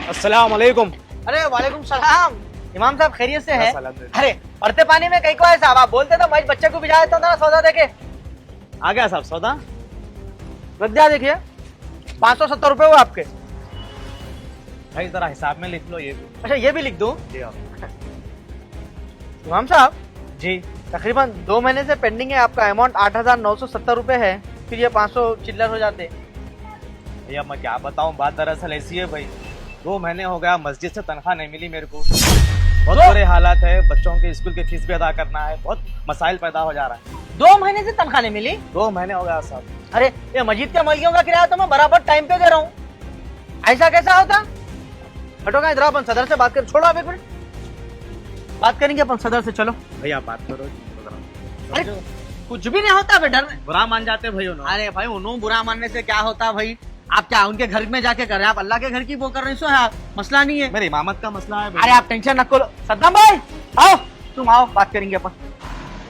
अस्सलाम वालेकुम। अरे वालेकुम सलाम। इमाम साहब खैरियत से है? अल्हम्दुलिल्लाह। अरे पढ़ते पानी में कहीं को है साहब, आप बोलते तो मैं बच्चे को भिजा देता था ना सौदा देके। आ गया साहब सौदा। रख दिया, देखिए 570 रुपए हुए आपके। भाई जरा हिसाब में लिख लो ये भी। अच्छा ये भी लिख दूं? जी हाँ। इमाम साहब जी तकरीबन 2 महीने से पेंडिंग है, आपका अमाउंट 8,970 रुपए है, फिर ये 500 चिल्लर हो जाते। भैया मैं क्या बताऊं, बात दरअसल ऐसी है भाई, 2 महीने हो गया मस्जिद से तनख्वाह नहीं मिली मेरे को। बहुत बुरे हालात है, बच्चों के स्कूल की फीस भी अदा करना है, बहुत मसाइल पैदा हो जा रहा है। 2 महीने से तनख्वाह नहीं मिली? 2 महीने हो गया साहब। अरे ये मस्जिद के मलकियों का किराया तो मैं बराबर टाइम पे दे रहा हूँ, ऐसा कैसा होता? हटोगा इधर, अपन सदर से बात कर, छोड़ो आप एक मिनट, बात करेंगे अपन सदर से, चलो। भैया बात करो। अरे कुछ भी नहीं होता बे, डर। बुरा मान जाते भाई उन्होंने। अरे भाई उन्होंने बुरा मानने से क्या होता भाई, आप क्या उनके घर में जाके कर रहे हैं? आप अल्लाह के घर की वो कर रहे हैं, सो है, मसला नहीं है। मेरी इमामत का मसला है अरे भाई। आप टेंशन न लो। सद्दाम भाई आओ, तुम आओ, बात करेंगे अपन।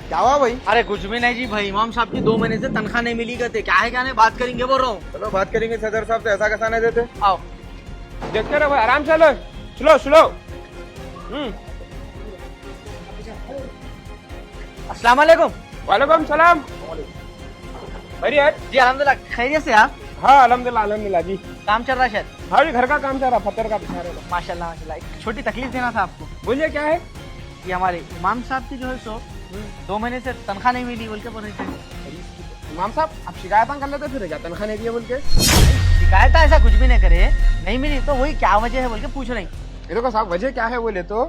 क्या हुआ भाई? अरे कुछ भी नहीं जी भाई, इमाम साहब की 2 महीने से तनख्वाह नहीं मिली कहते, क्या है क्या नहीं, बात करेंगे बोल रहा हूँ। चलो बात करेंगे सदर साहब से, ऐसा कैसा नहीं देते। आओ। देखते रहो भाई, आराम से लो, स्लो स्लो। अस्सलाम वालेकुम। वालेकुम सलाम। बढ़िया। जी अल्हम्दुलिल्लाह, खैरियत से आप? हाँ अल्हम्दुलिल्लाह अल्हम्दुलिल्लाह जी। काम चल रहा है शायद? हाँ जी, घर का काम चल रहा, फतर का बिछा रहे हो। माशाल्लाह माशाल्लाह। एक छोटी तकलीफ देना था आपको। बोलिए क्या है? ये हमारे इमाम साहब की जो है सो 2 महीने से तनख्वाह नहीं मिली बोल के बोल रहे थे। इमाम साहब आप शिकायत कर लेते फिर क्या तनख्वाह नहीं दिए बोल के? शिकायत ऐसा कुछ भी नहीं करे, नहीं मिली तो वही क्या वजह है बोल के पूछ रही। ये देखो साहब, वजह क्या है बोले तो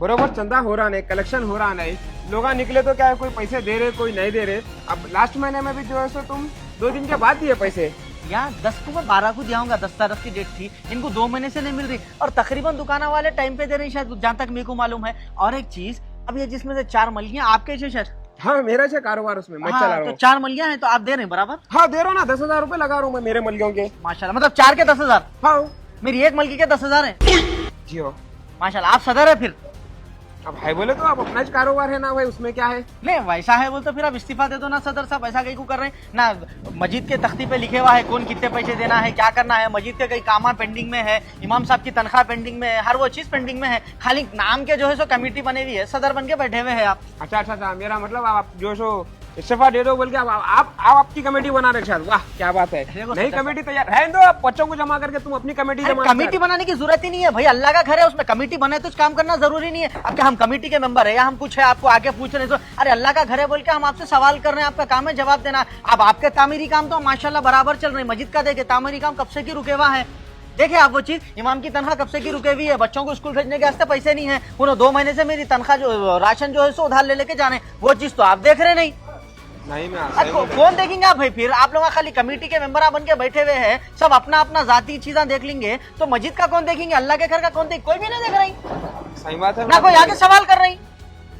बरोबर चंदा हो रहा नहीं, कलेक्शन हो रहा नहीं, लोग निकले तो क्या है, कोई पैसे दे रहे कोई नहीं दे रहे। अब लास्ट महीने में भी जो है सो तुम 2 दिन के बाद दिए पैसे। यहाँ 10 को मैं 12 को दिया 10 तारीख की डेट थी, इनको 2 महीने से नहीं मिल रही, और तकरीबन दुकाना वाले टाइम पे दे रही शायद, जहाँ तक मेरे को मालूम है। और एक चीज, अब ये जिसमें से 4 मलियां आपके से शायद। हाँ मेरा से कारोबार उसमें मैं चला हाँ, रहा तो हूँ। 4 मलियां हैं तो आप दे रहे हैं बराबर? हाँ दे रहा हूँ ना, 10,000 रुपए लगा रहा हूँ मैं मेरे मलियों के। माशाल्लाह, मतलब 4 के 10,000? हाँ मेरी एक मलकी के 10,000 है। जी हो। माशाल्लाह, आप सदर है फिर? अब भाई बोले तो आप अपना ही कारोबार है ना भाई, उसमें क्या है। नहीं वैसा है बोल तो फिर आप इस्तीफा दे दो ना सदर साहब, ऐसा कहीं को कर रहे हैं ना। मस्जिद के तख्ती पे लिखे हुआ है कौन कितने पैसे देना है, क्या करना है, मस्जिद के कई काम पेंडिंग में है, इमाम साहब की तनख्वाह पेंडिंग में है, हर वो चीज पेंडिंग में है, खाली नाम के जो है सो कमेटी बनी हुई है, सदर बन के बैठे हुए हैं आप। अच्छा अच्छा अच्छा, मेरा मतलब आप जो सो इस्तीफा दे दो बोल के आप आपकी कमेटी बना रहे शायद। वाह क्या बात है, देखो नई सदर कमेटी तैयार है। दो आप बच्चों को जमा करके तुम अपनी कमेटी जमा कमेटी बनाने की जरूरत ही नहीं है भाई, अल्लाह का घर है, उसमें कमेटी बने तो काम करना जरूरी नहीं है। अब क्या हम कमेटी के मेंबर है या हम कुछ है आपको आगे पूछ रहे हैं? अरे अल्लाह का घर है बोल के हम आपसे सवाल कर रहे हैं, आपका काम है जवाब देना। अब आपके तामीरी काम तो माशाल्लाह बराबर चल रहे हैं, मस्जिद का देखे तामीरी काम कब से की रुके हुआ है। देखिए आप वो चीज, इमाम की तनख्वाह कब से की रुके हुई है, बच्चों को स्कूल भेजने के वास्ते पैसे नहीं है, उन्होंने 2 महीने से मेरी तनख्वाह जो राशन जो है सो उधार ले लेके जाने, वो चीज तो आप देख रहे नहीं। नहीं मैं कौन देखेंगे आप भाई? फिर आप लोग खाली कमेटी के मेंबर बन के बैठे हुए हैं, सब अपना अपना जाती चीजें देख लेंगे, तो मस्जिद का कौन देखेंगे, अल्लाह के घर का कौन देख? कोई भी नहीं देख रही, सही बात है ना कोई आगे सवाल कर रही।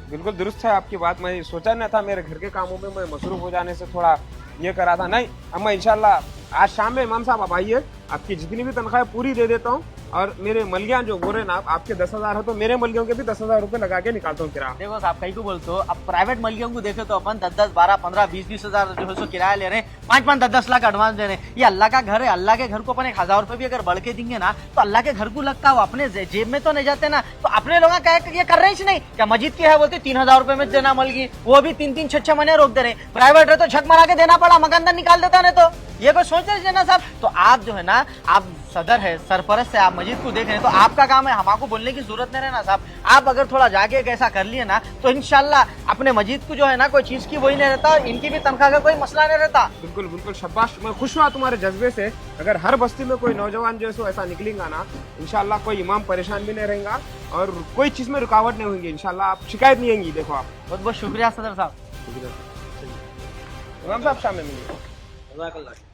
बिल्कुल दुरुस्त है आपकी बात। मैं सोचा नहीं था, मेरे घर के कामों में मैं मसरूफ हो जाने से थोड़ा ये करा था। नहीं अब मैं इंशाल्लाह आज शाम में इमाम साहब आप आइए, आपकी जितनी भी तनख्वाह पूरी दे देता हूँ, और मेरे मलियां जो बोल रहे ना आपके 10,000 हो तो मेरे मलियों के भी 10,000 रुपए लगा के निकालता हूँ किराया। देखो साहब कहीं को बोलते हो, अब प्राइवेट मलियों को देखे तो अपन 10-10, 12, 15, 20 हजार जो है सो किराया ले रहे हैं, 5-5, 10-10 लाख एडवांस दे रहे हैं। ये अल्लाह का घर है, अल्लाह के घर को अपन 1,000 रुपए भी अगर बढ़ के देंगे ना तो अल्लाह के घर को लगता है, वो अपने जेब में तो नहीं जाते ना। तो अपने लोग ये कर रहे हैं नहीं क्या, मस्जिद की है बोलते 3,000 रुपए में देना मलगी, वो भी 3-3, 6-6 महीने रोक दे रहे हैं। प्राइवेट है तो झक मारा के देना पड़ा, मकान निकाल देता नहीं तो ये कोई सोच रहे ना साहब। तो आप जो है ना, आप सदर है, सरपरस्त है, आप मस्जिद को देख रहे हैं, तो आपका काम है, हमको बोलने की जरूरत नहीं रहना साहब। आप अगर थोड़ा जाके ऐसा कर लिए ना तो इंशाल्लाह अपने मस्जिद को जो है ना कोई चीज की वही नहीं रहता, इनकी भी तनख्वाह का कोई मसला नहीं रहता। बिल्कुल बिल्कुल शाबाश, मैं खुश हुआ तुम्हारे जज्बे से। अगर हर बस्ती में कोई नौजवान जो है सो ऐसा निकलेगा ना, इंशाल्लाह कोई इमाम परेशान भी नहीं रहेगा और कोई चीज में रुकावट नहीं होगी, इंशाल्लाह आप शिकायत नहीं होंगी। देखो आप, बहुत बहुत शुक्रिया सदर साहब। इमाम साहब शाम में मिलिए।